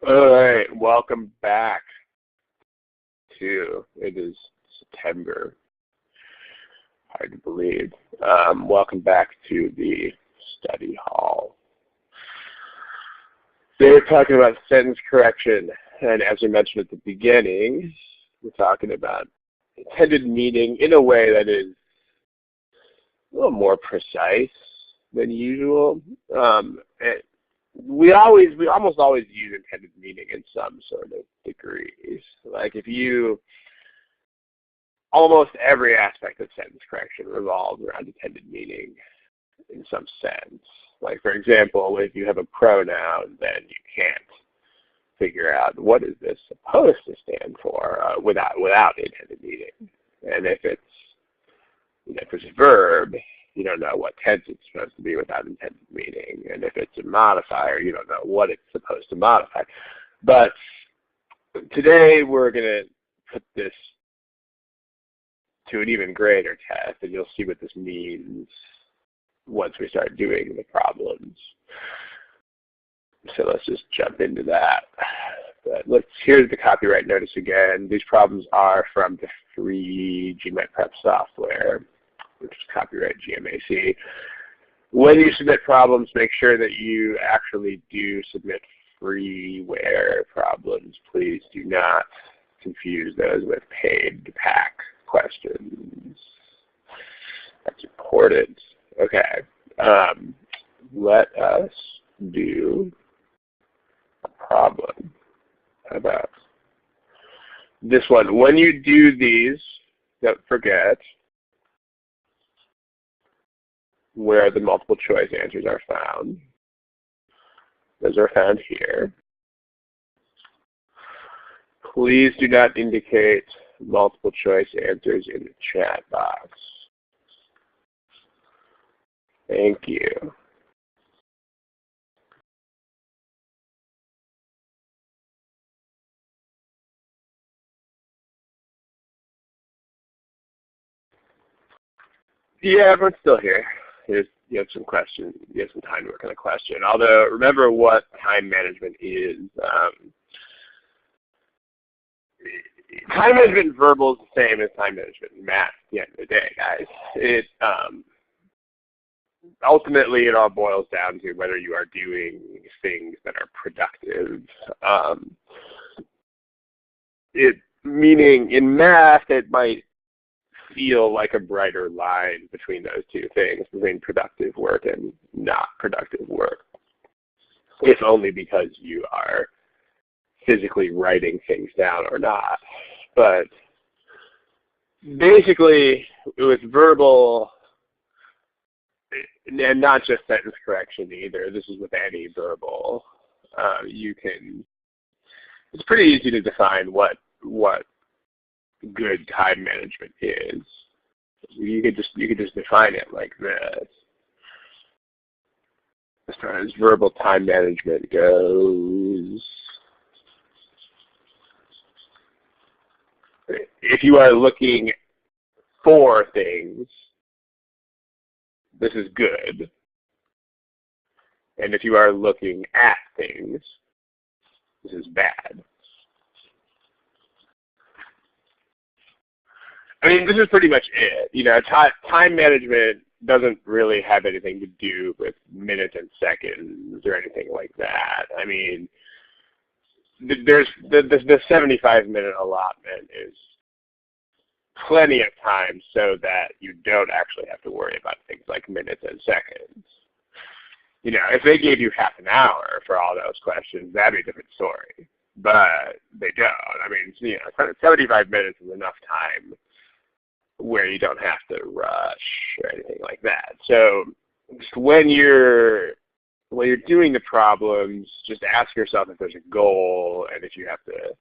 All right, welcome back to, it is September, hard to believe. Welcome back to the study hall. Today we're talking about sentence correction, and as we mentioned at the beginning, we're talking about intended meaning in a way that is a little more precise than usual. We almost always use intended meaning in some sort of degrees. Like almost every aspect of sentence correction revolves around intended meaning in some sense. Like, for example, if you have a pronoun, then you can't figure out what is this supposed to stand for without intended meaning. And if it's a verb, you don't know what tense it's supposed to be without intended meaning. And if it's a modifier, you don't know what it's supposed to modify. But today we're going to put this to an even greater test, and you'll see what this means once we start doing the problems. So let's just jump into that. But here's the copyright notice again. These problems are from the free GMAT Prep software, which is copyright GMAC. When you submit problems, make sure that you actually do submit freeware problems. Please do not confuse those with paid pack questions. That's important. Okay. Let us do a problem. How about this one? When you do these, don't forget where the multiple choice answers are found. Those are found here. Please do not indicate multiple choice answers in the chat box. Thank you. Yeah, everyone's still here. You have some questions. You have some time to work on a question. Although, remember what time management is. Time management in verbal is the same as time management in math at the end of the day, guys. Ultimately, it all boils down to whether you are doing things that are productive. Meaning in math, it might feel like a brighter line between those two things, between productive work and not productive work, if only because you are physically writing things down or not. But basically, with verbal, and not just sentence correction either, this is with any verbal, it's pretty easy to define what good time management is. You could just define it like this. As far as verbal time management goes, if you are looking for things, this is good. And if you are looking at things, this is bad. I mean, this is pretty much it. Time management doesn't really have anything to do with minutes and seconds or anything like that. I mean, there's the 75-minute allotment is plenty of time so that you don't actually have to worry about things like minutes and seconds. If they gave you half an hour for all those questions, that'd be a different story. But they don't. I mean, 75 minutes is enough time where you don't have to rush or anything like that. So just when you're doing the problems, just ask yourself if there's a goal, and if you have to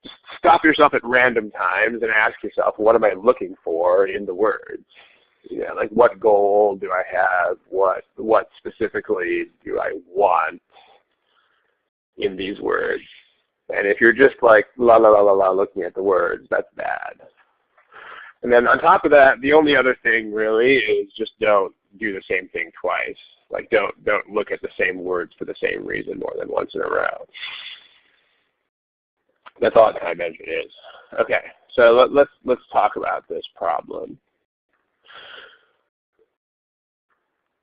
just stop yourself at random times and ask yourself, what am I looking for in the words? Like, what goal do I have? What specifically do I want in these words? And if you're just like la la la la la looking at the words, that's bad. And then on top of that, the only other thing really is just don't do the same thing twice. Like don't look at the same words for the same reason more than once in a row. That's all time management is. Okay, so let's talk about this problem.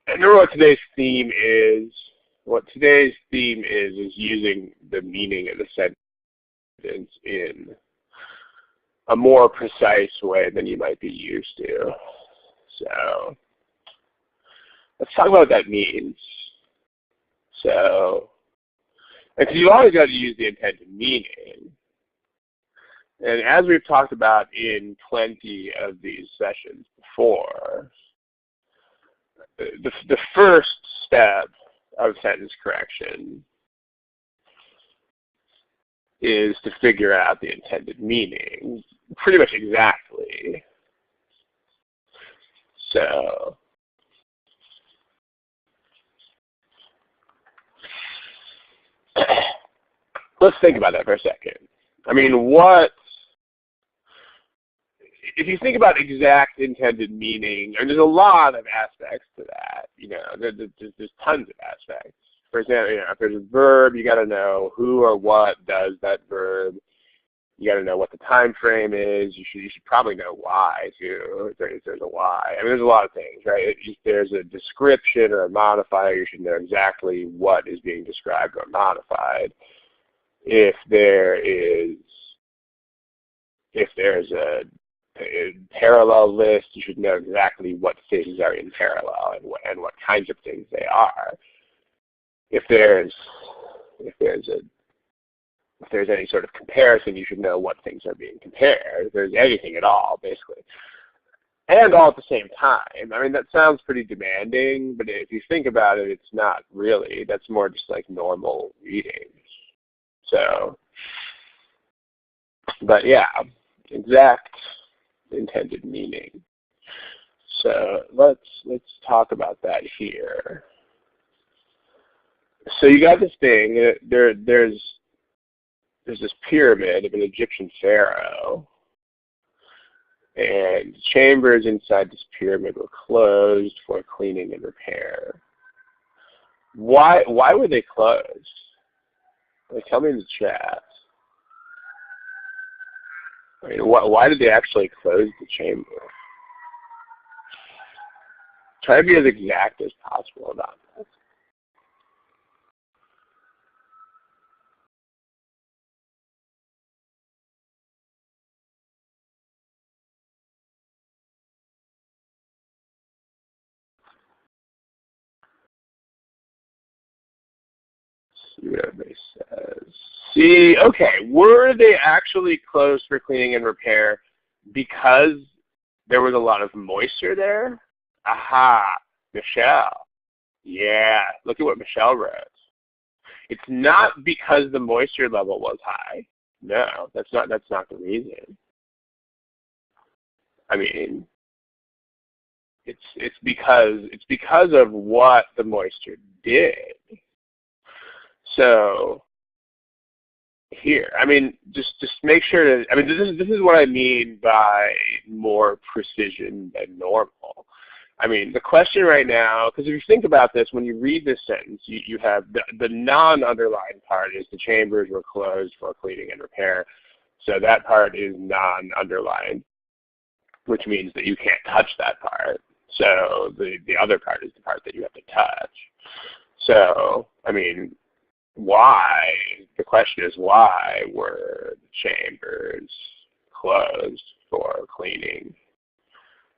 And remember what today's theme is. What today's theme is using the meaning of the sentence in a more precise way than you might be used to. So let's talk about what that means. So, because you've always got to use the intended meaning. And as we've talked about in plenty of these sessions before, the first step of sentence correction is to figure out the intended meaning pretty much exactly. So let's think about that for a second. I mean, if you think about exact intended meaning, and there's a lot of aspects to that, you know, there's tons of aspects. For example, you know, if there's a verb, you got to know who or what does that verb. You got to know what the time frame is. You should probably know why too. If there's a why. I mean, there's a lot of things, right? If there's a description or a modifier, you should know exactly what is being described or modified. If there's a parallel list, you should know exactly what things are in parallel and what kinds of things they are. If there's any sort of comparison, you should know what things are being compared. If there's anything at all, basically. And all at the same time. I mean, that sounds pretty demanding, but if you think about it, it's not really. That's more just like normal reading. So, but yeah, exact intended meaning. So let's talk about that here. So you got this thing. There's this pyramid of an Egyptian pharaoh, and chambers inside this pyramid were closed for cleaning and repair. Why were they closed? Like, tell me in the chat. I mean, why did they actually close the chamber? Try to be as exact as possible about this. See what everybody says. See, okay, were they actually closed for cleaning and repair because there was a lot of moisture there? Aha, Michelle. Yeah, look at what Michelle wrote. It's not because the moisture level was high. No, that's not the reason. I mean, it's because of what the moisture did. So here, I mean, just make sure that, I mean, this is what I mean by more precision than normal. I mean, the question right now, because if you think about this, when you read this sentence, you have the non-underlined part is the chambers were closed for cleaning and repair. So that part is non-underlined, which means that you can't touch that part. So the other part is the part that you have to touch. So, I mean, why? The question is, why were the chambers closed for cleaning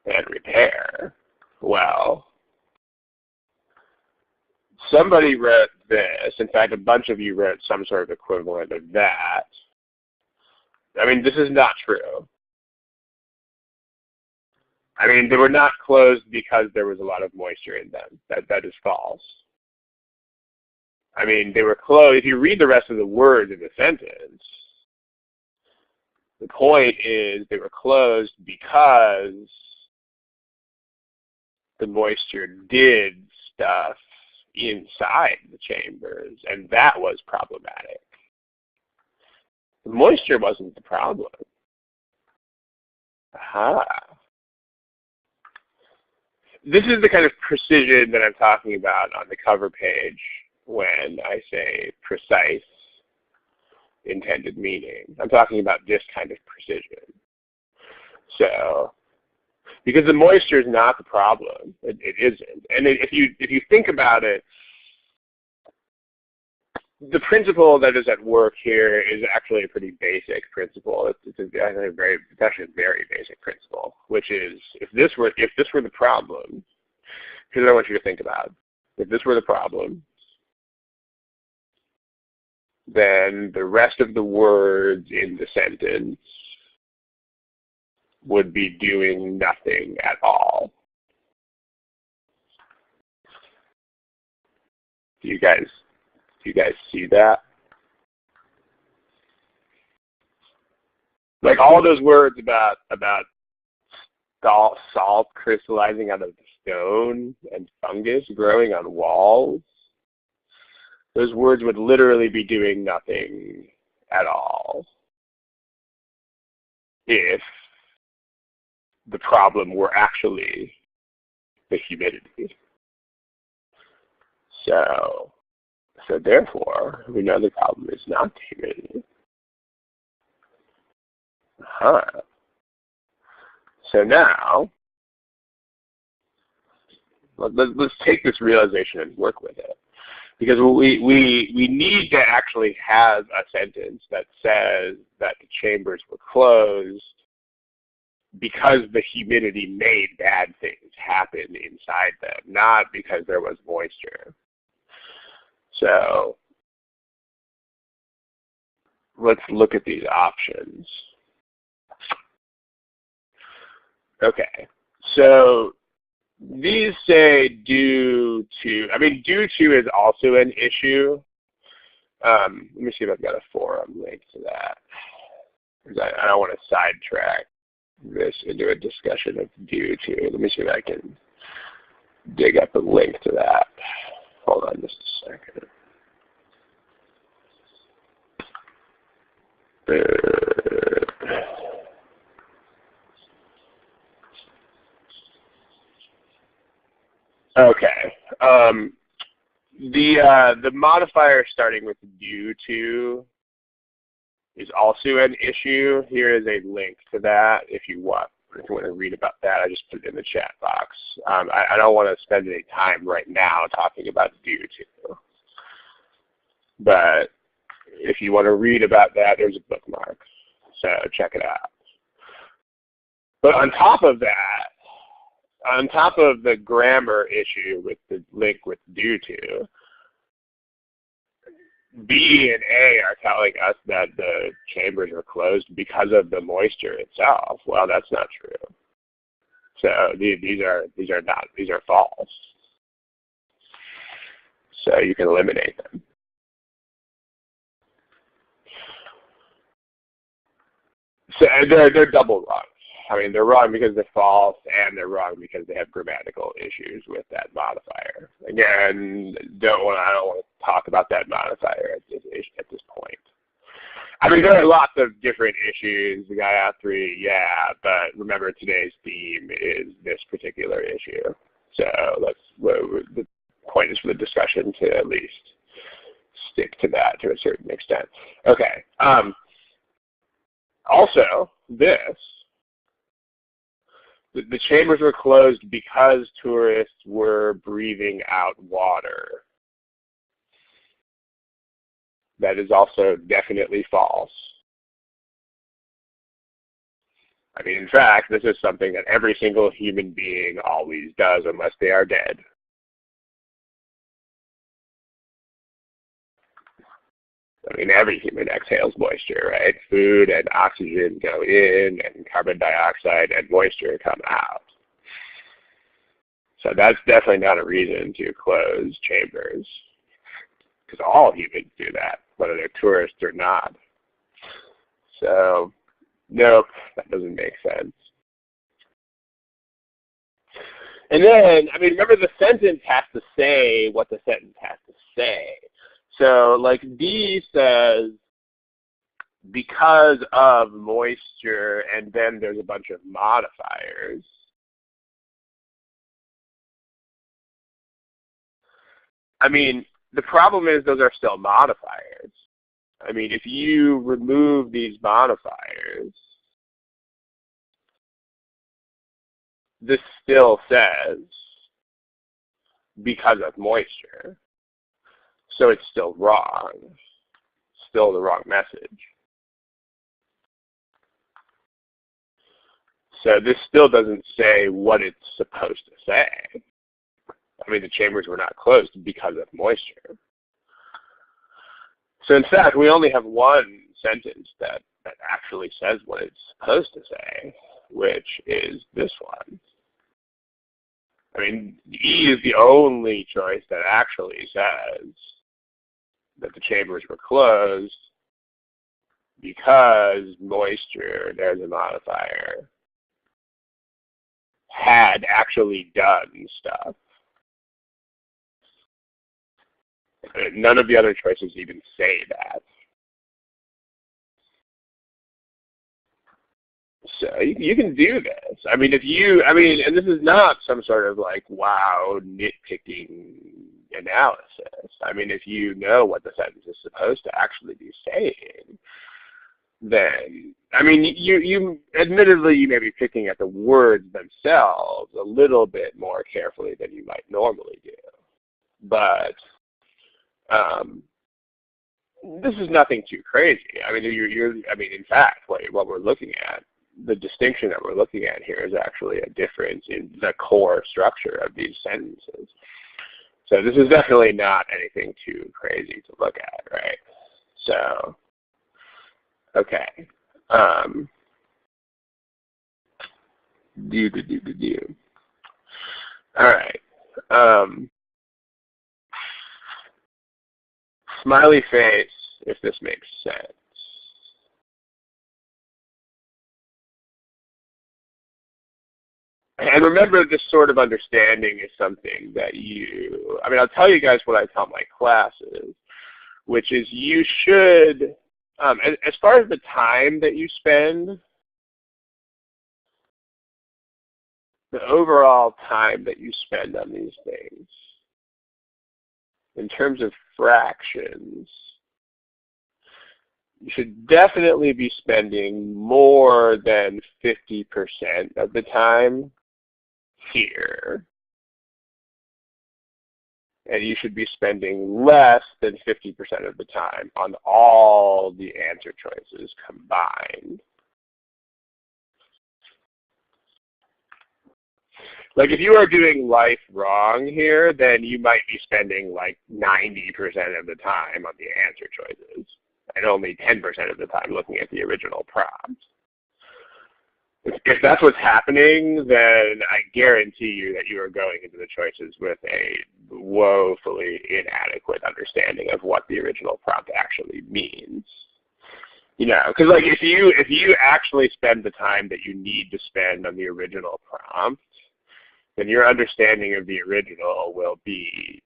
and repair? Well, somebody wrote this. In fact, a bunch of you wrote some sort of equivalent of that. I mean, this is not true. I mean, they were not closed because there was a lot of moisture in them. That is false. I mean, they were closed. If you read the rest of the words in the sentence, the point is they were closed because the moisture did stuff inside the chambers, and that was problematic. The moisture wasn't the problem. Aha. This is the kind of precision that I'm talking about on the cover page when I say precise intended meaning. I'm talking about this kind of precision. So, because the moisture is not the problem, it isn't. And if you think about it, the principle that is at work here is actually a pretty basic principle. It's actually a very basic principle, which is if this were the problem, here's what I want you to think about. If this were the problem, then the rest of the words in the sentence would be doing nothing at all. Do you guys see that? Like all those words about salt crystallizing out of the stone and fungus growing on walls, those words would literally be doing nothing at all if the problem were actually the humidity. So therefore, we know the problem is not the humidity. So now, let's take this realization and work with it. Because we need to actually have a sentence that says that the chambers were closed because the humidity made bad things happen inside them, not because there was moisture. So let's look at these options. Okay, so these say due to, due to is also an issue. Let me see if I've got a forum link to that, because I don't want to sidetrack this into a discussion of due to. Let me see if I can dig up a link to that. Hold on just a second. Okay. The modifier starting with due to is also an issue. Here is a link to that if you want to read about that. I just put it in the chat box. I don't want to spend any time right now talking about due to. But if you want to read about that, there's a bookmark. So check it out. But on top of that, on top of the grammar issue with the link with due to, B and A are telling us that the chambers are closed because of the moisture itself. Well, that's not true. So these are false. So you can eliminate them. So they're double wrong. They're wrong because they're false, and they're wrong because they have grammatical issues with that modifier. Again, I don't want to talk about that modifier at this point. There are lots of different issues. The guy three, yeah, but remember today's theme is this particular issue. So the point is for the discussion to at least stick to that to a certain extent. Okay. Also, the chambers were closed because tourists were breathing out water. That is also definitely false. In fact, this is something that every single human being always does unless they are dead. Every human exhales moisture, right? Food and oxygen go in, and carbon dioxide and moisture come out. So that's definitely not a reason to close chambers, because all humans do that, whether they're tourists or not. So, nope, that doesn't make sense. And then, remember the sentence has to say what the sentence has to say. So, like D says, because of moisture, and then there's a bunch of modifiers. I mean, the problem is those are still modifiers. I mean, if you remove these modifiers, this still says because of moisture. So it's still wrong. Still the wrong message. So this still doesn't say what it's supposed to say. I mean, the chambers were not closed because of moisture. So in fact, we only have one sentence that actually says what it's supposed to say, which is this one. I mean, E is the only choice that actually says that the chambers were closed because moisture, there's a modifier, had actually done stuff. None of the other choices even say that. So you can do this. I mean, and this is not some sort of like, wow, nitpicking analysis. I mean, if you know what the sentence is supposed to actually be saying, then, I mean, you admittedly, you may be picking at the words themselves a little bit more carefully than you might normally do. But this is nothing too crazy. I mean, in fact, what we're looking at, the distinction that we're looking at here is actually a difference in the core structure of these sentences. So this is definitely not anything too crazy to look at, right? So, okay. All right. Smiley face, if this makes sense. And remember, this sort of understanding is something that I'll tell you guys what I tell my classes, which is you should, as far as the time that you spend, the overall time that you spend on these things, in terms of fractions, you should definitely be spending more than 50% of the time here. And you should be spending less than 50% of the time on all the answer choices combined. Like if you are doing life wrong here, then you might be spending like 90% of the time on the answer choices and only 10% of the time looking at the original prompt. If that's what's happening, then I guarantee you that you are going into the choices with a woefully inadequate understanding of what the original prompt actually means. You know, because like if you actually spend the time that you need to spend on the original prompt, then your understanding of the original will be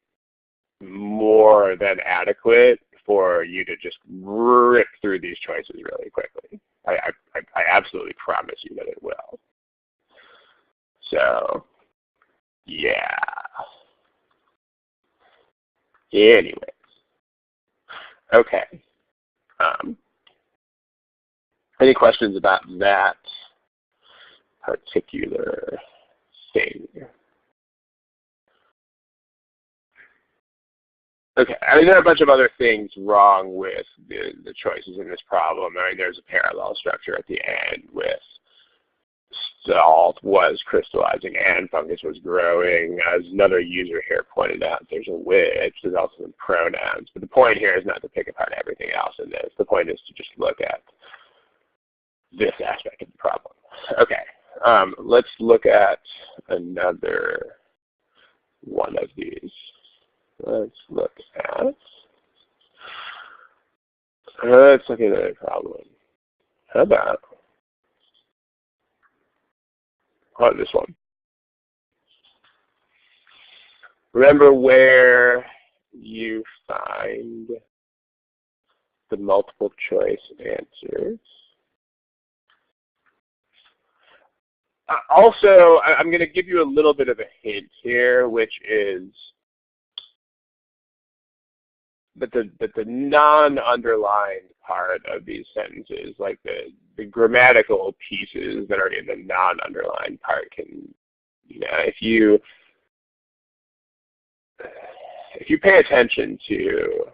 more than adequate for you to just rip through these choices really quickly. I absolutely promise you that it will. So, yeah. Anyways. Okay. Any questions about that particular thing? Okay, I mean, there are a bunch of other things wrong with the choices in this problem. I mean, there's a parallel structure at the end with salt was crystallizing and fungus was growing. As another user here pointed out, there's a which, there's also some pronouns. But the point here is not to pick apart everything else in this. The point is to just look at this aspect of the problem. Okay, let's look at another one of these. Let's look at another problem. How about this one? Remember where you find the multiple choice answers. Also, I'm going to give you a little bit of a hint here, which is the non-underlined part of these sentences, like the grammatical pieces that are in the non-underlined part, can, if you pay attention to,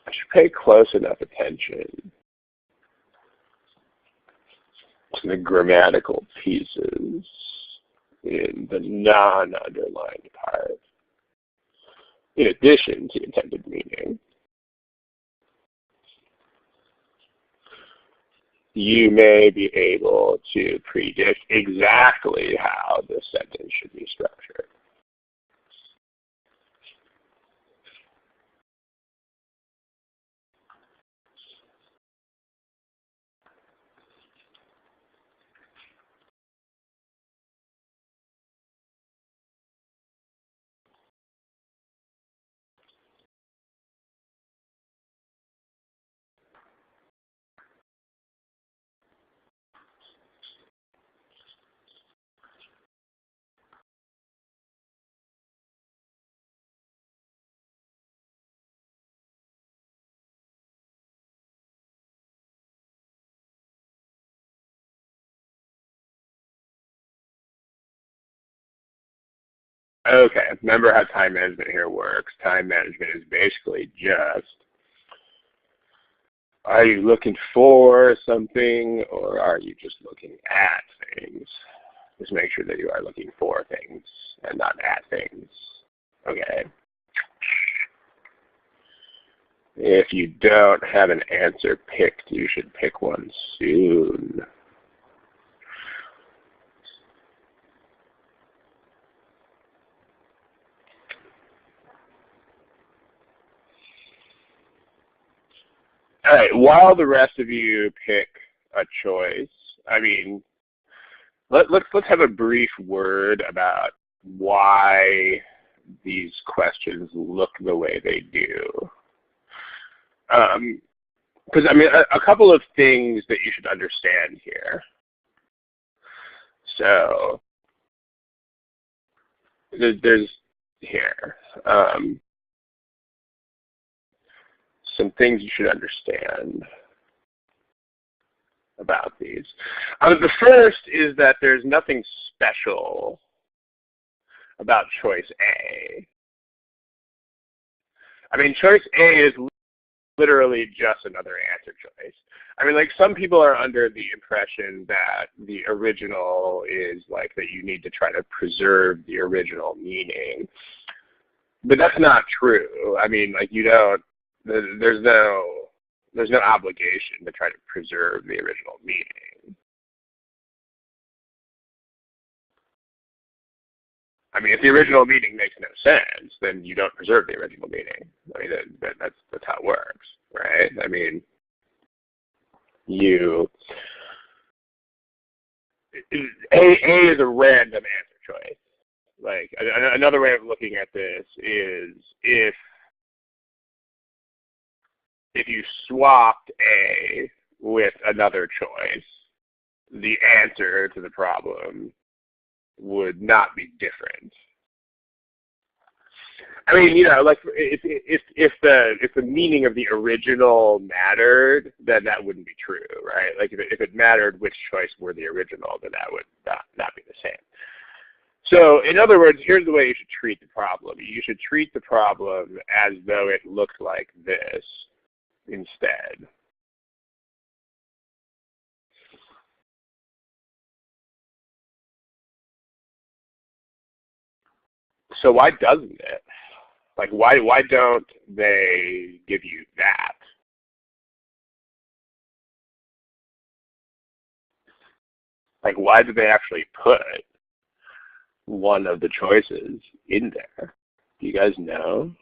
I should pay close enough attention to the grammatical pieces in the non-underlined part, in addition to intended meaning, you may be able to predict exactly how the sentence should be structured. Okay, remember how time management here works. Time management is basically just, are you looking for something, or are you just looking at things? Just make sure that you are looking for things and not at things. Okay. If you don't have an answer picked, you should pick one soon. All right, while the rest of you pick a choice, I mean, let's have a brief word about why these questions look the way they do. Because, I mean, a couple of things that you should understand here. So, there's here some things you should understand about these. The first is that there's nothing special about choice A. I mean, choice A is literally just another answer choice. I mean, like, some people are under the impression that the original is like that you need to try to preserve the original meaning. But that's not true. I mean, like, you don't, there's no obligation to try to preserve the original meaning. I mean, if the original meaning makes no sense, then you don't preserve the original meaning. I mean, that's how it works, right? I mean, A is a random answer choice. Like, another way of looking at this is if you swapped A with another choice, the answer to the problem would not be different. I mean, you know, like, if the meaning of the original mattered, then that wouldn't be true, right? Like, if it mattered which choice were the original, then that would not be the same. So, in other words, here's the way you should treat the problem. You should treat the problem as though it looked like this instead. So why doesn't it? Like, why don't they give you that? Like, why do they actually put one of the choices in there? Do you guys know?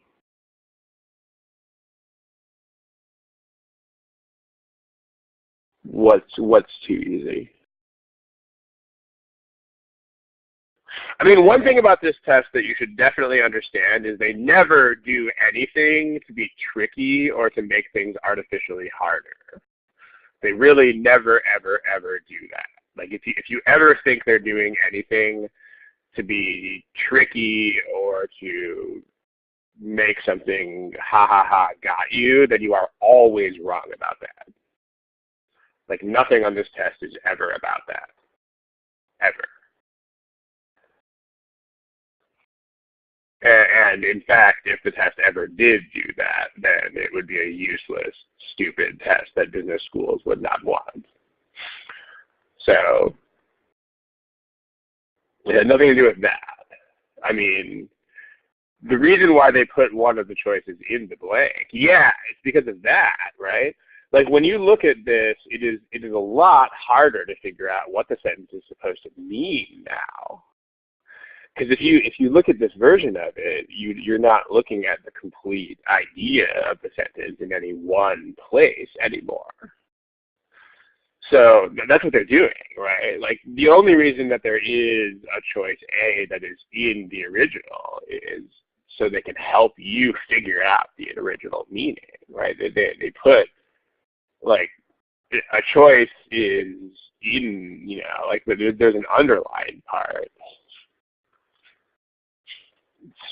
What's too easy? I mean, one thing about this test that you should definitely understand is they never do anything to be tricky or to make things artificially harder. They really never, ever, ever do that. Like, if you ever think they're doing anything to be tricky or to make something ha ha ha got you, then you are always wrong about that. Like nothing on this test is ever about that. Ever. And in fact, if the test ever did do that, then it would be a useless, stupid test that business schools would not want. So it had nothing to do with that. I mean, the reason why they put one of the choices in the blank, yeah, it's because of that, right? Like when you look at this, it is a lot harder to figure out what the sentence is supposed to mean now. Because if you look at this version of it, you're not looking at the complete idea of the sentence in any one place anymore. So that's what they're doing, right? Like the only reason that there is a choice A that is in the original is so they can help you figure out the original meaning, right? They put like a choice is in, you know, like there's an underlined part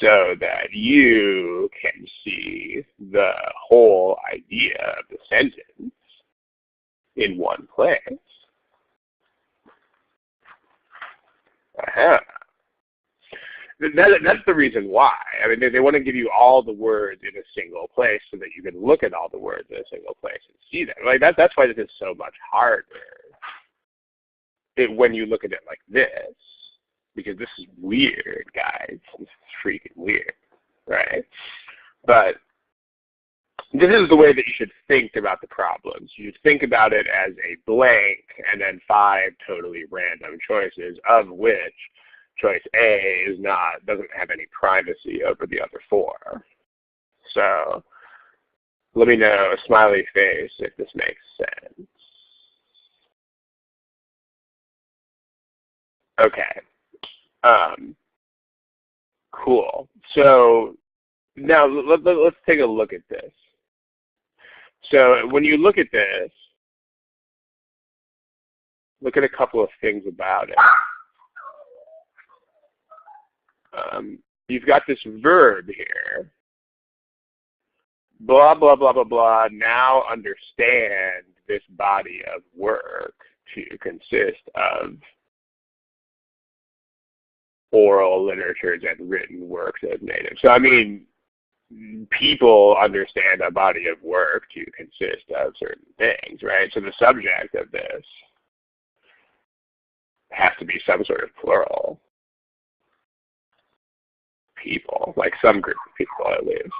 so that you can see the whole idea of the sentence in one place. Uh-huh. That's the reason why. I mean, they want to give you all the words in a single place so that you can look at all the words in a single place and see them. Like that's why this is so much harder when you look at it like this, because this is weird, guys. This is freaking weird, right? But this is the way that you should think about the problems. You should think about it as a blank and then 5 totally random choices, of which choice A doesn't have any primacy over the other 4. So let me know, a smiley face, if this makes sense. Okay. Cool. So now let's take a look at this. So when you look at this, look at a couple of things about it. You've got this verb here. Blah, blah, blah, blah, blah. Now understand this body of work to consist of oral literatures and written works of native. So, I mean, people understand a body of work to consist of certain things, right? So the subject of this has to be some sort of plural. People, like some group of people at least.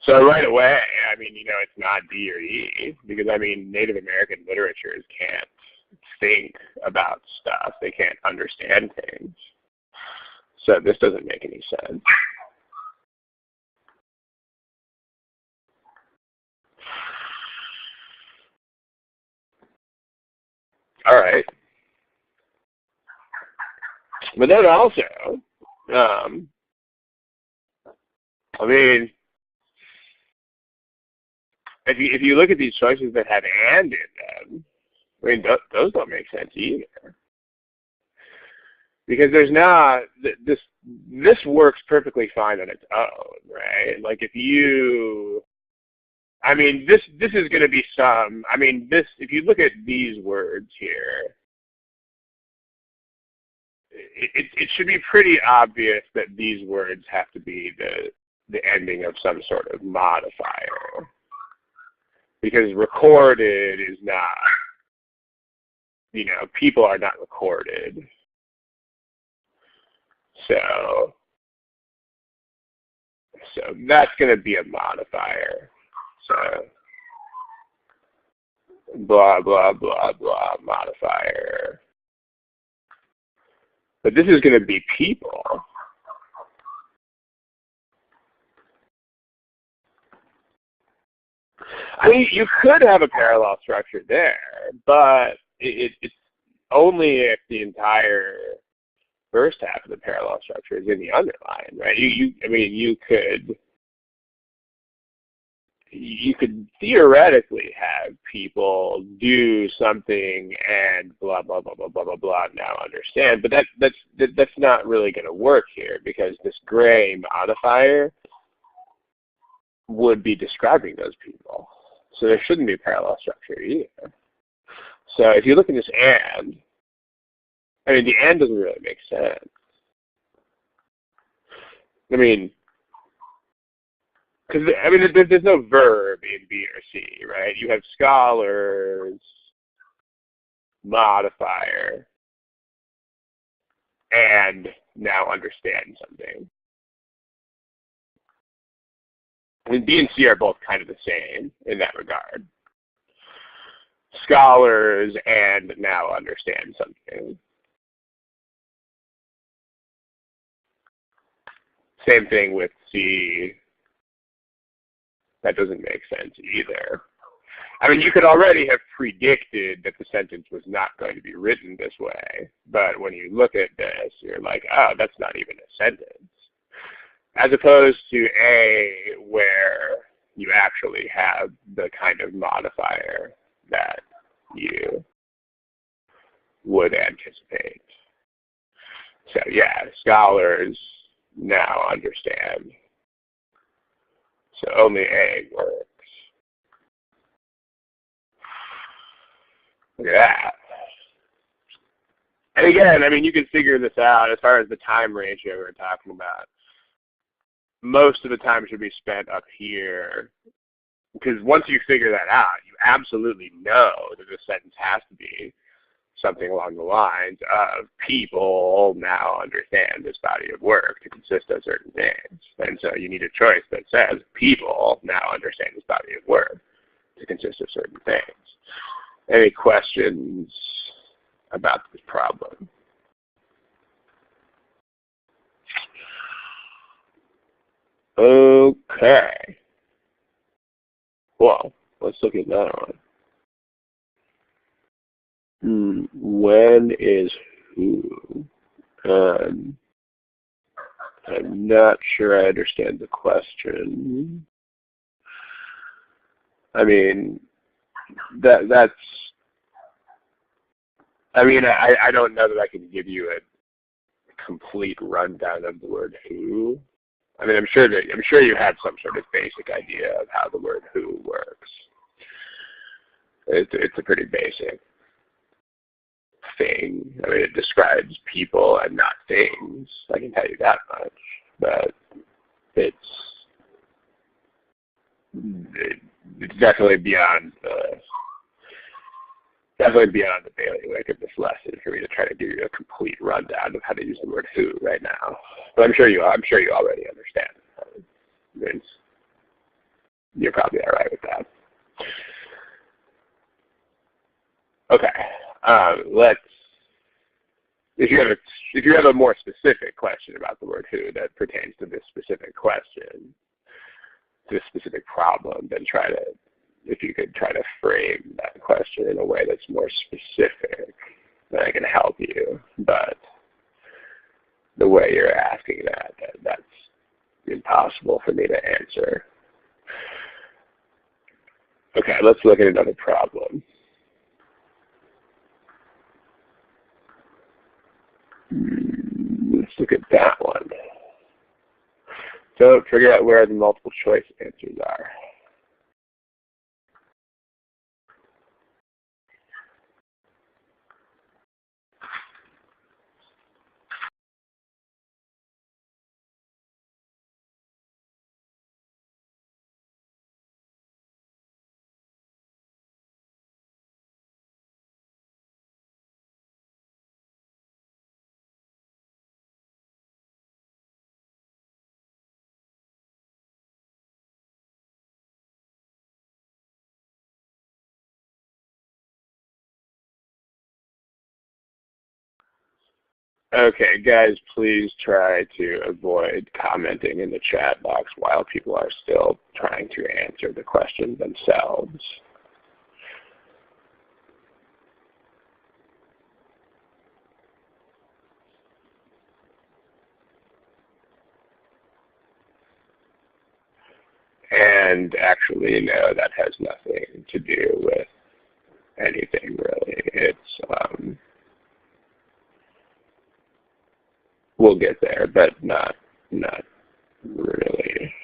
So right away, I mean, you know, it's not D or E, because, I mean, Native American literatures can't think about stuff. They can't understand things. So this doesn't make any sense. All right. But then also, I mean, if you look at these choices that have and in them, I mean, those don't make sense either. Because there's not, this works perfectly fine on its own, right? Like if you, I mean, this is going to be some, I mean, if you look at these words here, it should be pretty obvious that these words have to be the ending of some sort of modifier. Because recorded is not, you know, people are not recorded. So that's going to be a modifier. So blah, blah, blah, blah, modifier. But this is going to be people. I mean, you could have a parallel structure there, but it's only if the entire first half of the parallel structure is in the underline, right? I mean, you could you could theoretically have people do something and blah blah blah blah blah blah blah now understand, but that's not really going to work here, because this gray modifier would be describing those people. So there shouldn't be parallel structure either. So if you look at this and, I mean, the and doesn't really make sense. I mean, because there's no verb in B or C, right? You have scholars, modifier, and now understand something. I mean, B and C are both kind of the same in that regard. Scholars and now understand something. Same thing with C. That doesn't make sense either. I mean, you could already have predicted that the sentence was not going to be written this way, but when you look at this, you're like, oh, that's not even a sentence. As opposed to A, where you actually have the kind of modifier that you would anticipate. So yeah, scholars now understand. So only A works. Look at that. And again, I mean, you can figure this out as far as the time ratio we're talking about. Most of the time should be spent up here, because once you figure that out, you absolutely know that the sentence has to be something along the lines of people now understand this body of work to consist of certain things. And so you need a choice that says people now understand this body of work to consist of certain things. Any questions about this problem? Okay. Well, let's look at that one. When is who? I'm not sure I understand the question. I mean, that's, I mean, I don't know that I can give you a complete rundown of the word who. I mean, I'm sure you have some sort of basic idea of how the word who works. It's a pretty basic thing. I mean, it describes people and not things. I can tell you that much. But it's definitely beyond the bailiwick of this lesson for me to try to give you a complete rundown of how to use the word who right now. But I'm sure you already understand. You're probably all right with that. Okay. If you have a more specific question about the word who that pertains to this specific question, this specific problem, then if you could try to frame that question in a way that's more specific, then I can help you. But the way you're asking that's impossible for me to answer. Okay, let's look at another problem. Let's look at that one. So figure out where the multiple choice answers are. Okay, guys, please try to avoid commenting in the chat box while people are still trying to answer the question themselves. And And actually, no, that has nothing to do with anything really. It's we'll get there, but not really.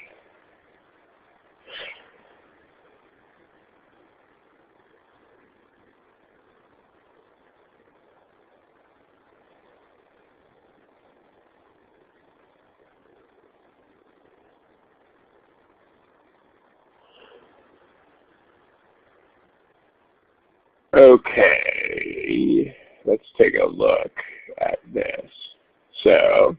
Okay, let's take a look at this. So,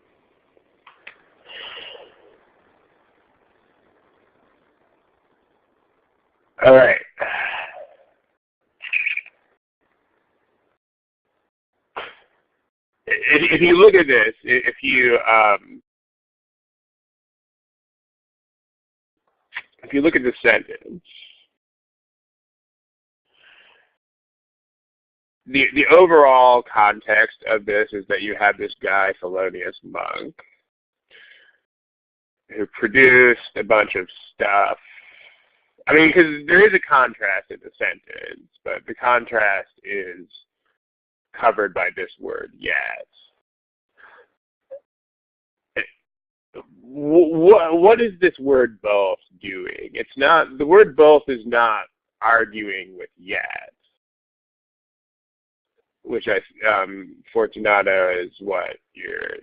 all right. If you look at this, if you look at the sentence, the overall context of this is that you have this guy, Felonious Monk, who produced a bunch of stuff. I mean, because there is a contrast in the sentence, but the contrast is covered by this word, yet. What is this word both doing? It's not, the word both is not arguing with yet, which Fortunato is what you're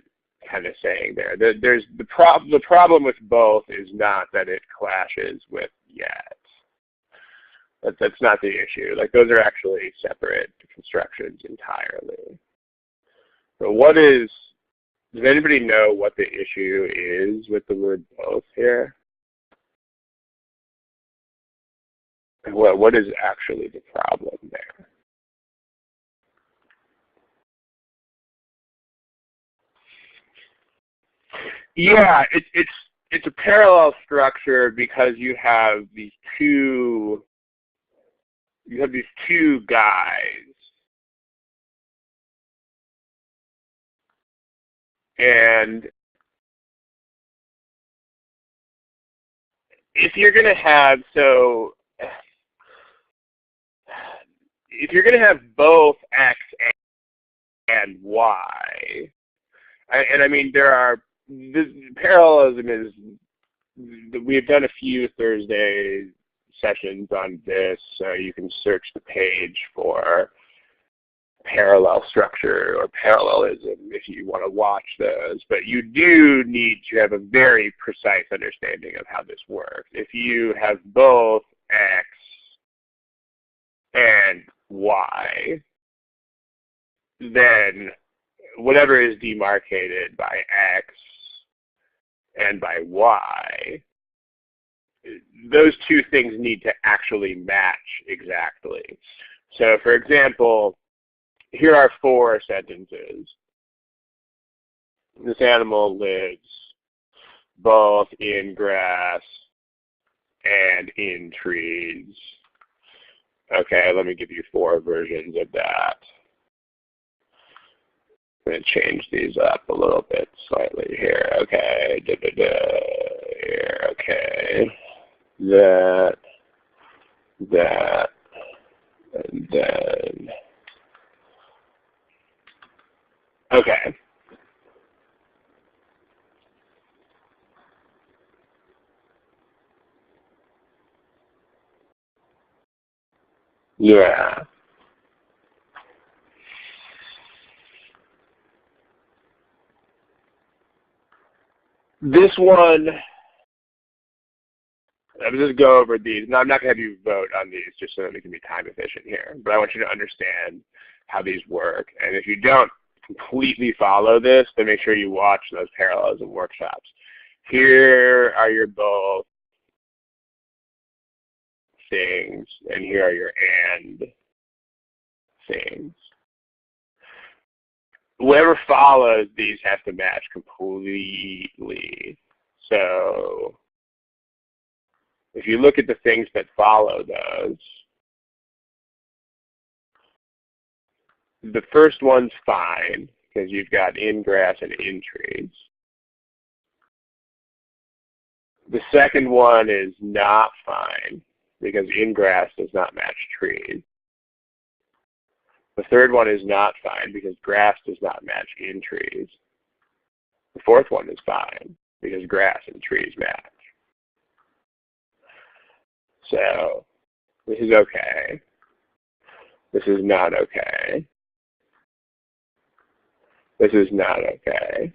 kind of saying there. There's the problem with both is not that it clashes with yet. That's not the issue. Like, those are actually separate constructions entirely. But does anybody know what the issue is with the word both here? What is actually the problem there? Yeah, it's a parallel structure because you have these two guys, and if you're going to have both X and Y, and I mean the parallelism is, we have done a few Thursday sessions on this, so you can search the page for parallel structure or parallelism if you want to watch those. But you do need to have a very precise understanding of how this works. If you have both X and Y, then whatever is demarcated by X and by Y, those two things need to actually match exactly. So for example, here are 4 sentences. This animal lives both in grass and in trees. Okay, let me give you 4 versions of that. I'm going to change these up a little bit slightly here. Okay, here, okay. That, and then, okay. Yeah. This one, I'm just go over these. No, I'm not going to have you vote on these just so that we can be time efficient here. But I want you to understand how these work. And if you don't completely follow this, then make sure you watch those parallelism workshops. Here are your both things, and here are your and things. Whoever follows these has to match completely. So if you look at the things that follow those, the first one's fine because you've got in grass and in trees. The second one is not fine because in grass does not match trees. The third one is not fine because grass does not match in trees. The fourth one is fine because grass and trees match. So this is okay. This is not okay. This is not okay.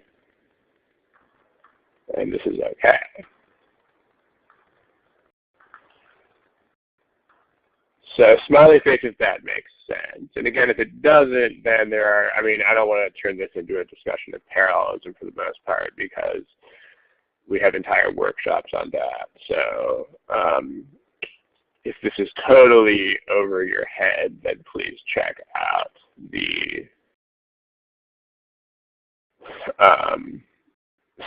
And this is okay. So smiley face if that makes sense. And again, if it doesn't, then there are, I mean, I don't want to turn this into a discussion of parallelism for the most part because we have entire workshops on that. So if this is totally over your head, then please check out the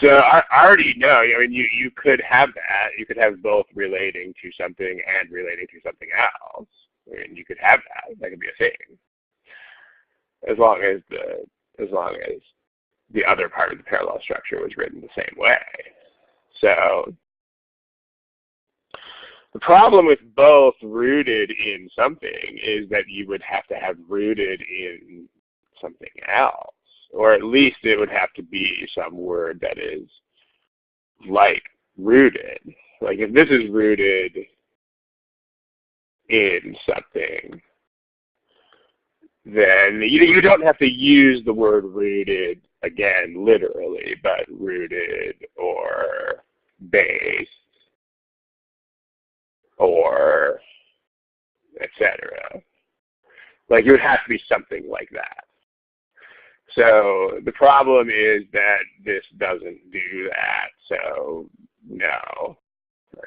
so I already know, I mean, you could have that. You could have both relating to something and relating to something else. I mean, you could have that. That could be a thing. As long as the other part of the parallel structure was written the same way. So the problem with both rooted in something is that you would have to have rooted in something else. Or at least it would have to be some word that is like rooted. Like if this is rooted in something, then you don't have to use the word rooted again literally, but rooted or based or etc. Like it would have to be something like that. So the problem is that this doesn't do that. So no,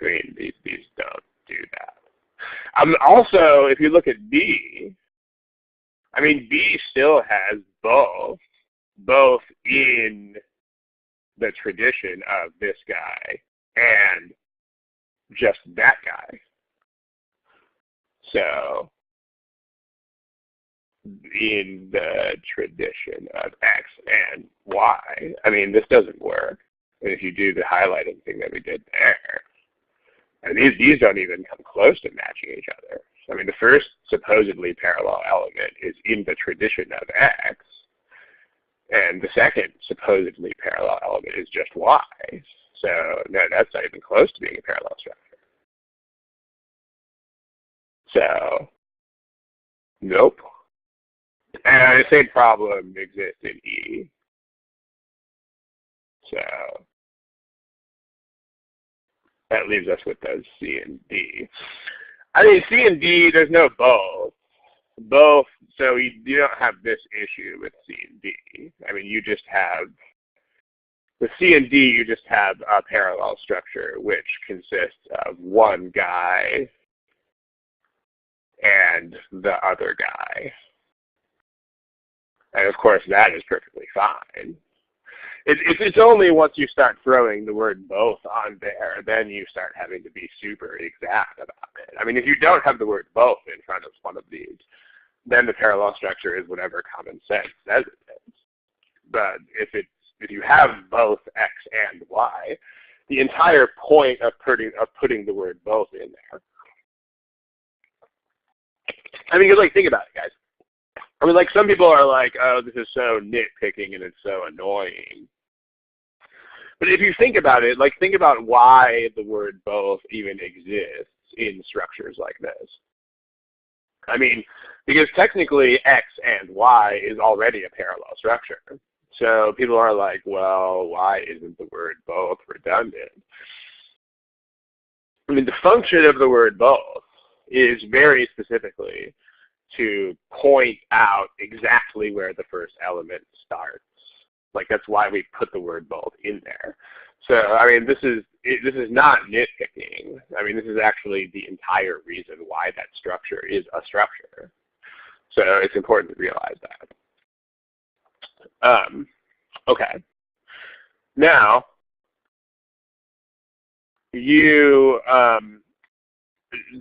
I mean these don't do that. Also, if you look at B, I mean B still has both in the tradition of this guy and just that guy. So in the tradition of X and Y. I mean, this doesn't work. And if you do the highlighting thing that we did there, and these don't even come close to matching each other. I mean, the first supposedly parallel element is in the tradition of X, and the second supposedly parallel element is just Y. So no, that's not even close to being a parallel structure. So, nope. And the same problem exists in E. So that leaves us with those C and D. I mean, C and D, there's no both. Both, so you don't have this issue with C and D. I mean, you just have, with C and D, you just have a parallel structure which consists of one guy and the other guy. And of course, that is perfectly fine. It's only once you start throwing the word both on there, then you start having to be super exact about it. I mean, if you don't have the word both in front of one of these, then the parallel structure is whatever common sense says it is. But if you have both X and Y, the entire point of putting the word both in there. I mean, like, think about it, guys. I mean, like, some people are like, oh, this is so nitpicking and it's so annoying. But if you think about it, like, think about why the word both even exists in structures like this. I mean, because technically X and Y is already a parallel structure. So people are like, well, why isn't the word both redundant? I mean, the function of the word both is very specifically to point out exactly where the first element starts. Like, that's why we put the word both in there. So, I mean, this is not nitpicking. I mean, this is actually the entire reason why that structure is a structure. So it's important to realize that. Okay. Now, the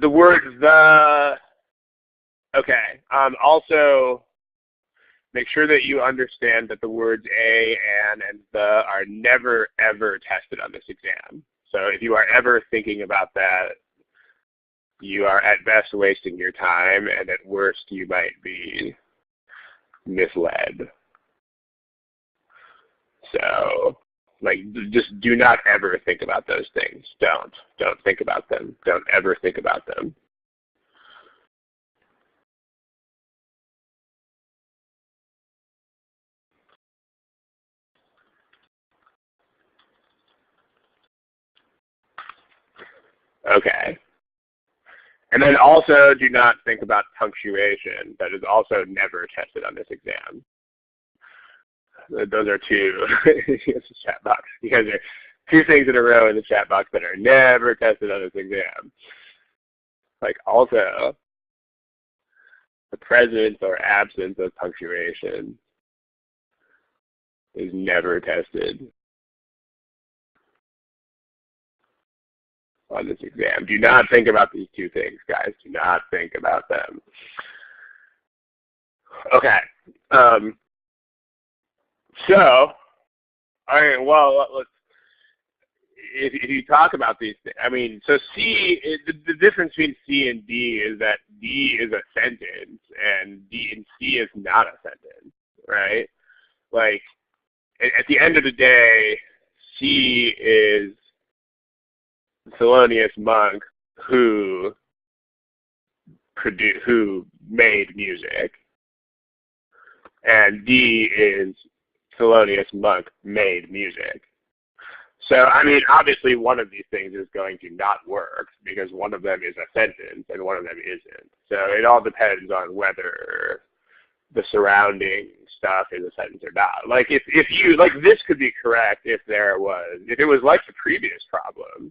word the, okay. Also, make sure that you understand that the words a, and the are never, ever tested on this exam. So if you are ever thinking about that, you are at best wasting your time, and at worst you might be misled. So, like, just do not ever think about those things. Don't think about them. Don't ever think about them. Okay. And then also do not think about punctuation. That is also never tested on this exam. Those are two chat box. Because there are two things in a row in the chat box that are never tested on this exam. Like also the presence or absence of punctuation is never tested on this exam. Do not think about these two things, guys. Do not think about them. Okay. So, all right, well, let's, if you talk about these things, I mean, so C, the difference between C and D is that D is a sentence and C is not a sentence, right? Like, at the end of the day, C is Thelonious Monk who made music, and D is Thelonious Monk made music. So, I mean, obviously one of these things is going to not work because one of them is a sentence and one of them isn't. So it all depends on whether the surrounding stuff is a sentence or not. Like if you, like this could be correct if it was like the previous problem.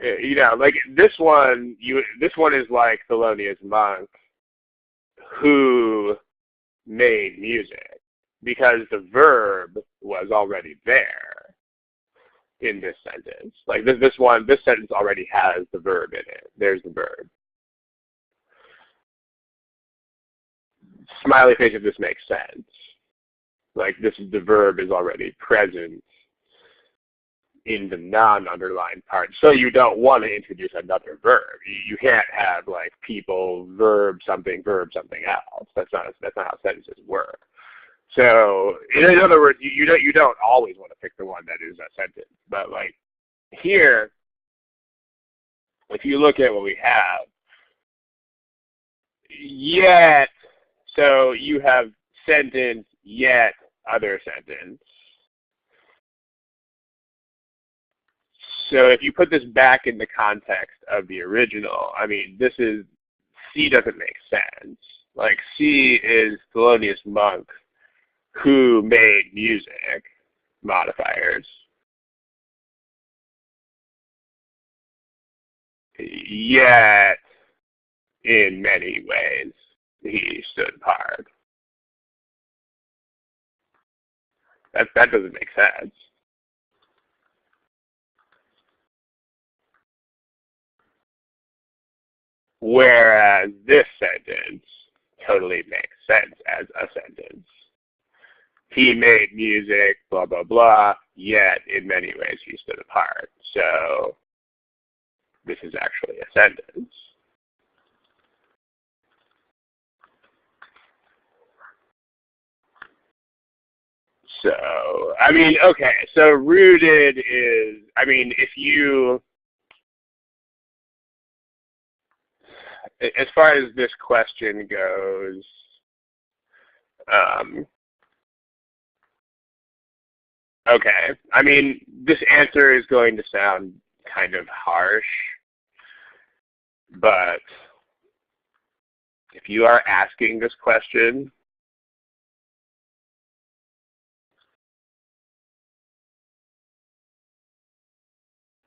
You know, like this one is like Thelonious Monk who made music, because the verb was already there in this sentence. Like this sentence already has the verb in it. There's the verb. Smiley face if this makes sense. Like the verb is already present in the non-underlined part. So you don't want to introduce another verb. You can't have like people, verb something else. That's not how sentences work. So in other words, you don't always want to pick the one that is a sentence. But like here, if you look at what we have, yet, so you have sentence, yet other sentence. So if you put this back in the context of the original, I mean, C doesn't make sense. Like C is Thelonious Monk who made music, modifiers. Yet, in many ways, he stood apart. That doesn't make sense. Whereas this sentence totally makes sense as a sentence. He made music, blah, blah, blah, yet in many ways he stood apart. So this is actually a sentence. So, I mean, okay, so rooted is, I mean, if you, as far as this question goes, okay, I mean, this answer is going to sound kind of harsh, but if you are asking this question,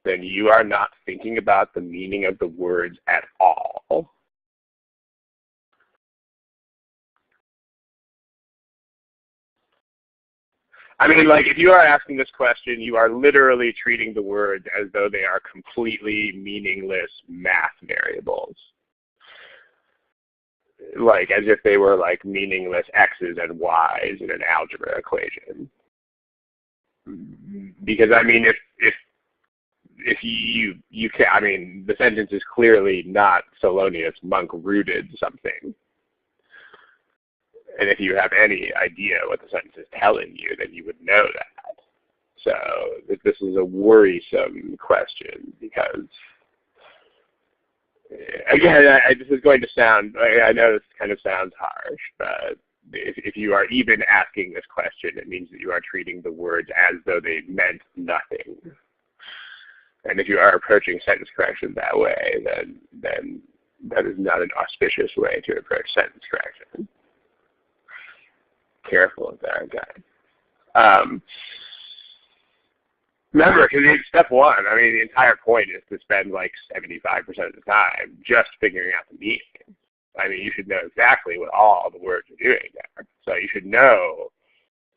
then you are not thinking about the meaning of the words at all. I mean, like, if you are asking this question, you are literally treating the words as though they are completely meaningless math variables. Like, as if they were, like, meaningless x's and y's in an algebra equation. Because I mean, if you can, I mean, the sentence is clearly not Solonius monk rooted something. And if you have any idea what the sentence is telling you, then you would know that. So this is a worrisome question because, again, this is going to sound, I know this kind of sounds harsh, but if you are even asking this question, it means that you are treating the words as though they meant nothing. And if you are approaching sentence correction that way, then that is not an auspicious way to approach sentence correction. Careful of that, guys. Remember, because step one, I mean, the entire point is to spend like 75% of the time just figuring out the meaning. I mean, you should know exactly what all the words are doing there. So you should know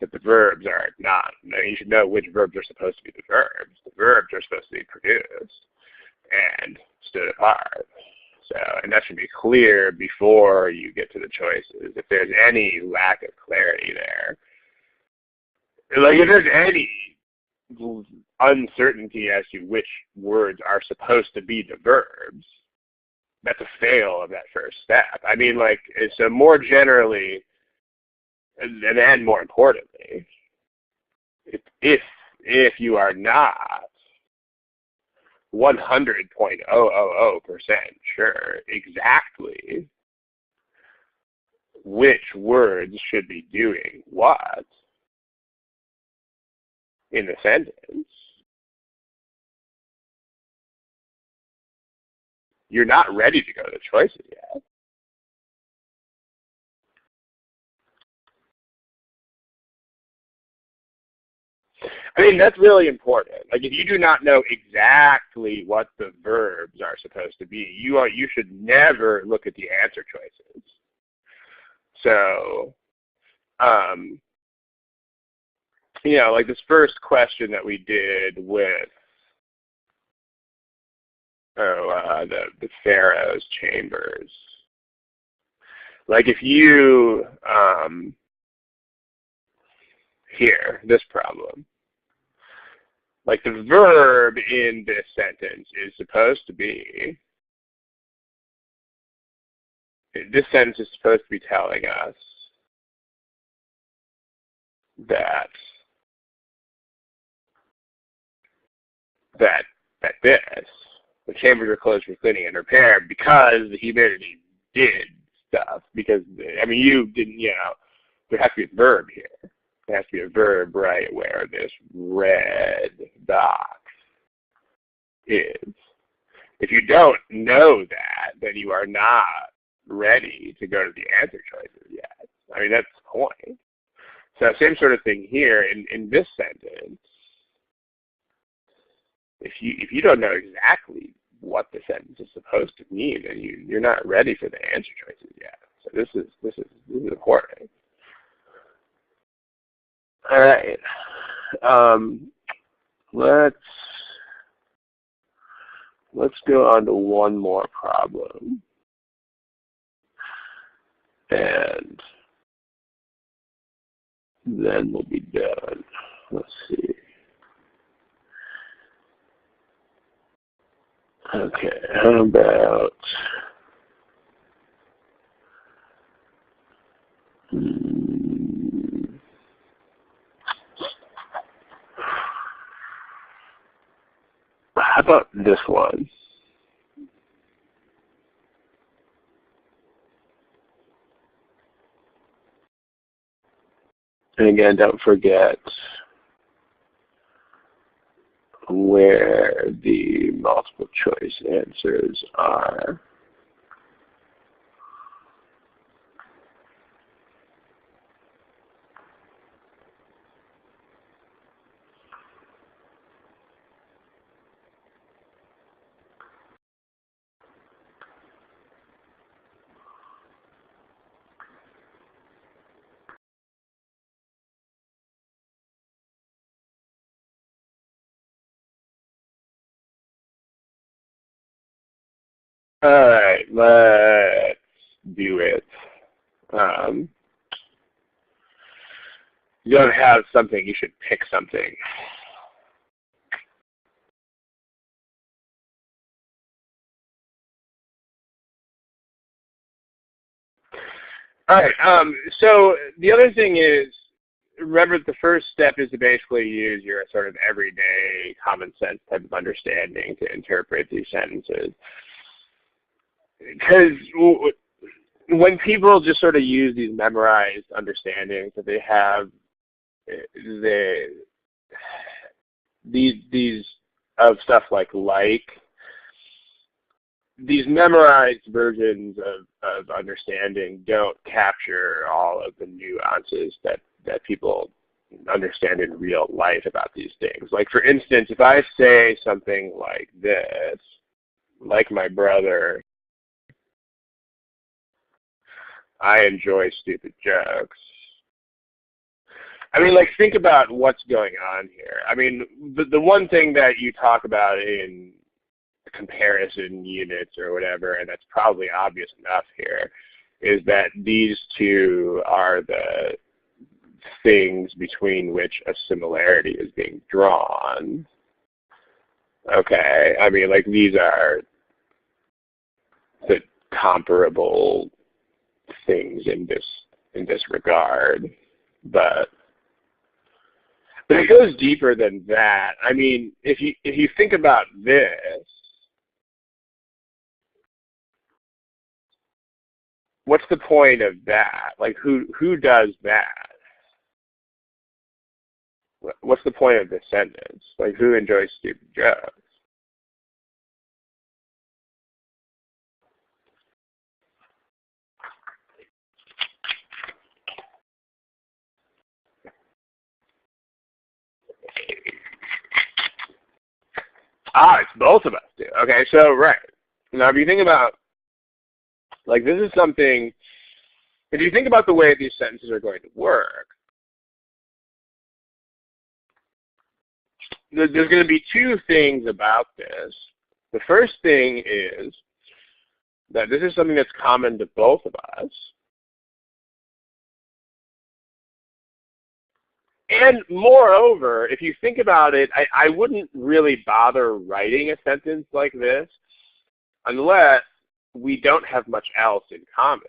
that the verbs are not, you should know which verbs are supposed to be the verbs. The verbs are supposed to be produced and stood apart. So, and that should be clear before you get to the choices. If there's any lack of clarity there, like if there's any uncertainty as to which words are supposed to be the verbs, that's a fail of that first step. I mean, like, so more generally, and then more importantly, if you are not 100.000% sure exactly which words should be doing what in the sentence, you're not ready to go to choices yet. I mean, that's really important. Like, if you do not know exactly what the verbs are supposed to be, you should never look at the answer choices. So, you know, like this first question that we did with the Pharaoh's chambers. Like, if you here, this problem. Like, the verb in this sentence is supposed to be, this sentence is supposed to be telling us that this, the chambers are closed for cleaning and repair because the humidity did stuff. Because, I mean, you didn't, you know, there has to be a verb here. There has to be a verb right where this red box is. If you don't know that, then you are not ready to go to the answer choices yet. I mean, that's the point. So same sort of thing here in this sentence. If you don't know exactly what the sentence is supposed to mean, then you're not ready for the answer choices yet. So this is important. All right. Let's go on to one more problem. And then we'll be done. Let's see. Okay, how about how about this one? And again, don't forget where the multiple choice answers are. All right, let's do it. You don't have something, you should pick something. All right. So the other thing is, remember the first step is to basically use your sort of everyday common sense type of understanding to interpret these sentences. Because when people just sort of use these memorized understandings that they have, these of stuff like, these memorized versions of understanding don't capture all of the nuances that people understand in real life about these things. Like, for instance, if I say something like this, like my brother, I enjoy stupid jokes. I mean, like, think about what's going on here. I mean, the one thing that you talk about in comparison units or whatever, and that's probably obvious enough here, is that these two are the things between which a similarity is being drawn. Okay, I mean, like, these are the comparable things in this regard, but it goes deeper than that. I mean, if you think about this, what's the point of that? Like, who does that? What's the point of this sentence? Like, who enjoys stupid jokes? It's both of us do. Okay, so right. Now if you think about, like, this is something, if you think about the way these sentences are going to work, there's going to be two things about this. The first thing is that this is something that's common to both of us. And moreover, if you think about it, I wouldn't really bother writing a sentence like this unless we don't have much else in common.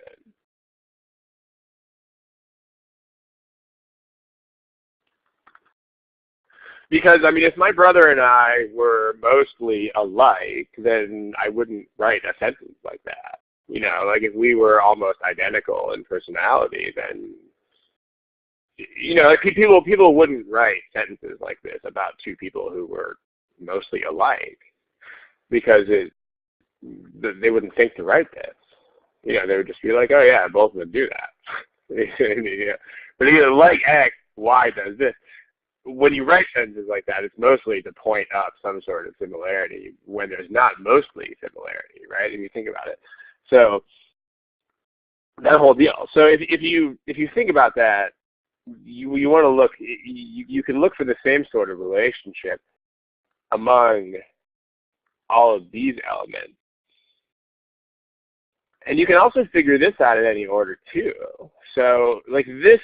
Because, I mean, if my brother and I were mostly alike, then I wouldn't write a sentence like that. You know, like, if we were almost identical in personality, then, you know, like, people wouldn't write sentences like this about two people who were mostly alike, because they wouldn't think to write this. You know, they would just be like, oh yeah, both of them do that. Yeah. But either like X, Y does this. When you write sentences like that, it's mostly to point up some sort of similarity when there's not mostly similarity, right? If you think about it. So that whole deal. So if you think about that, you want to look. You can look for the same sort of relationship among all of these elements. And you can also figure this out in any order too. So, like, this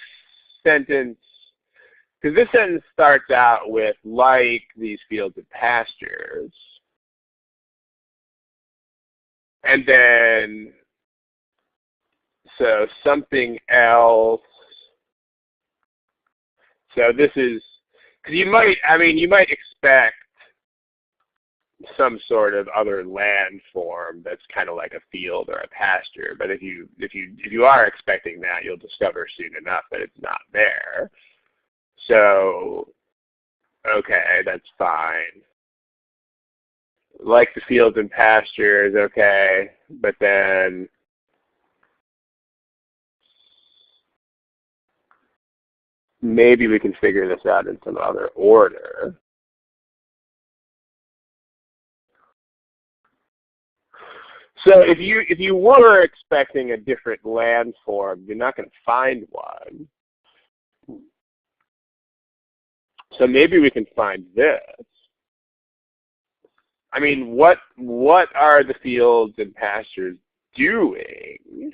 sentence, because this sentence starts out with, like these fields and pastures. And then, so something else. So this is, because you might expect some sort of other land form that's kind of like a field or a pasture. But if you are expecting that, you'll discover soon enough that it's not there. So, okay, that's fine. Like the fields and pastures, okay, but then maybe we can figure this out in some other order. So if you were expecting a different land form, you're not going to find one. So maybe we can find this. I mean, what are the fields and pastures doing?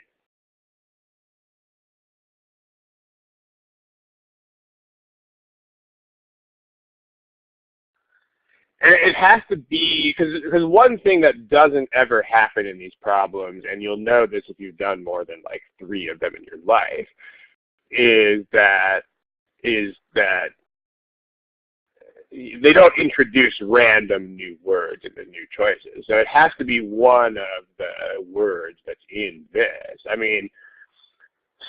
And it has to be, because one thing that doesn't ever happen in these problems, and you'll know this if you've done more than like 3 of them in your life, is that they don't introduce random new words in the new choices. So it has to be one of the words that's in this. I mean,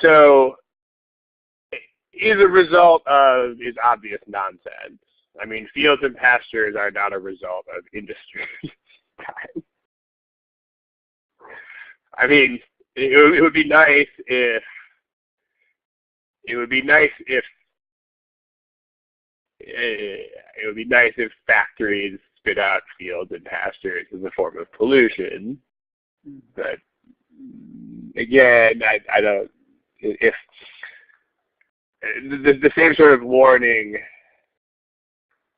so is a result of is obvious nonsense. I mean, fields and pastures are not a result of industry time. I mean, it would be nice if factories spit out fields and pastures as a form of pollution. But again, I don't. If the same sort of warning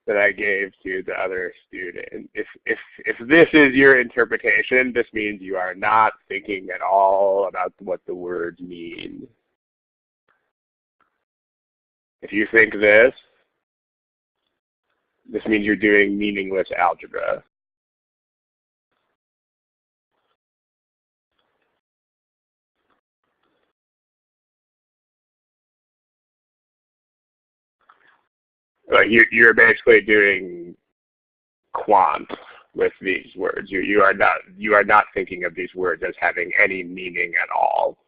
that I gave to the other student, if this is your interpretation, this means you are not thinking at all about what the words mean. If you think this means you're doing meaningless algebra. Like you're basically doing quant with these words. You are not thinking of these words as having any meaning at all.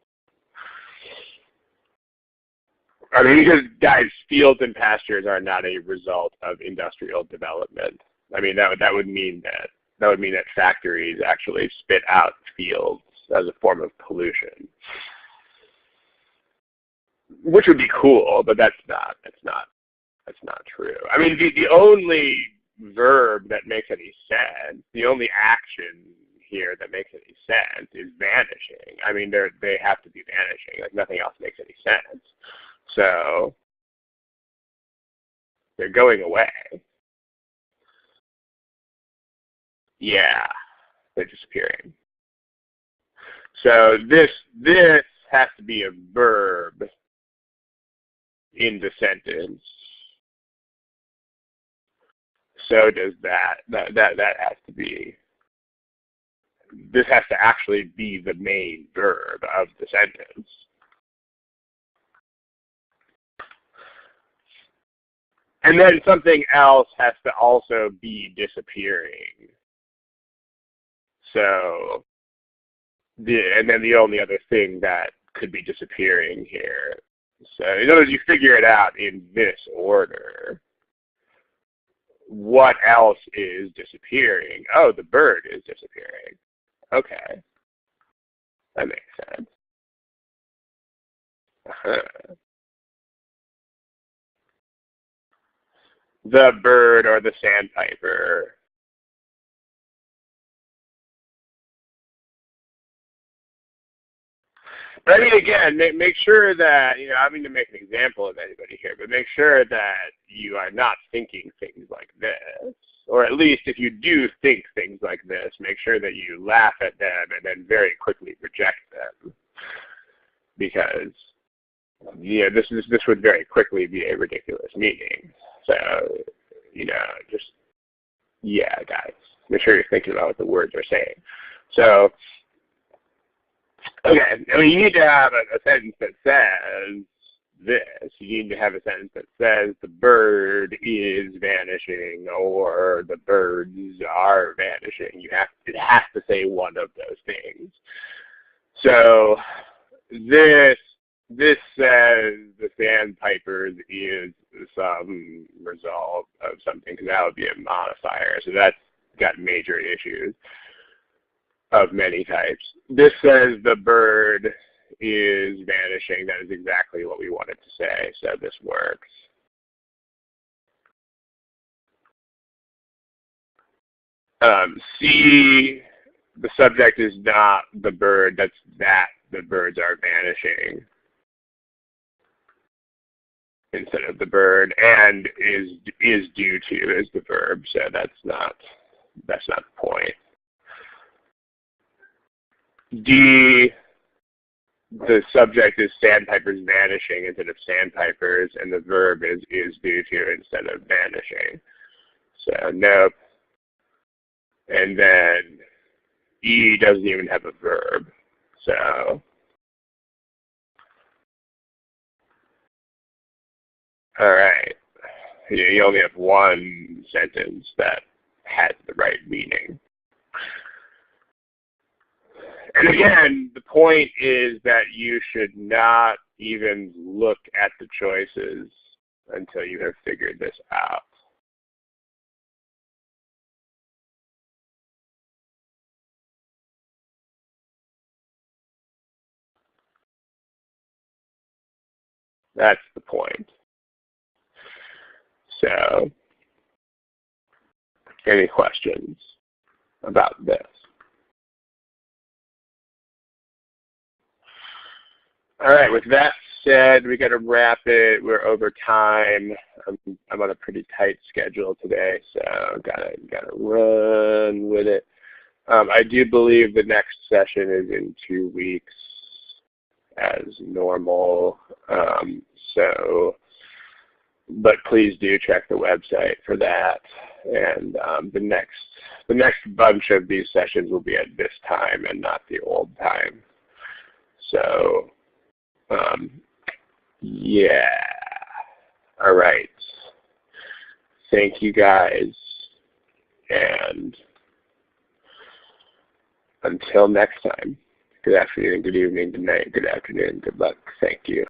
I mean, because guys, fields and pastures are not a result of industrial development. I mean, that would mean that factories actually spit out fields as a form of pollution, which would be cool, but that's not true. I mean, the only verb that makes any sense, the only action here that makes any sense is vanishing. I mean, they have to be vanishing. Like nothing else makes any sense. So they're going away. Yeah, they're disappearing. So this has to be a verb in the sentence. So does that. That has to be. This has to actually be the main verb of the sentence. And then something else has to also be disappearing. So, and then the only other thing that could be disappearing here. So in other words, you figure it out in this order. What else is disappearing? Oh, the bird is disappearing. Okay. That makes sense. The bird or the sandpiper. But I mean, again, make sure that, I don't mean to make an example of anybody here, but make sure that you are not thinking things like this. Or at least if you do think things like this, make sure that you laugh at them and then very quickly reject them. Because, this would very quickly be a ridiculous meaning. So, just, guys, make sure you're thinking about what the words are saying. So, okay, I mean, you need to have a sentence that says this. You need to have a sentence that says the bird is vanishing or the birds are vanishing. It has to say one of those things. So this says the sandpipers is some result of something, because that would be a modifier. So that's got major issues of many types. This says the bird is vanishing. That is exactly what we wanted to say, so this works. C, the subject is not the bird, that's that the birds are vanishing instead of the bird, and is due to is the verb, so that's not the point. D, the subject is sandpipers vanishing instead of sandpipers, and the verb is due to instead of vanishing. So nope, And then E doesn't even have a verb. So, all right. You only have one sentence that has the right meaning. And again, the point is that you should not even look at the choices until you have figured this out. That's the point. So, any questions about this? All right, with that said, we got to wrap it. We're over time. I'm on a pretty tight schedule today, so gotta run with it. I do believe the next session is in 2 weeks as normal. But please do check the website for that. And the next bunch of these sessions will be at this time and not the old time. So, yeah. All right. Thank you guys. And until next time, good afternoon, good evening, good night, good afternoon, good luck. Thank you.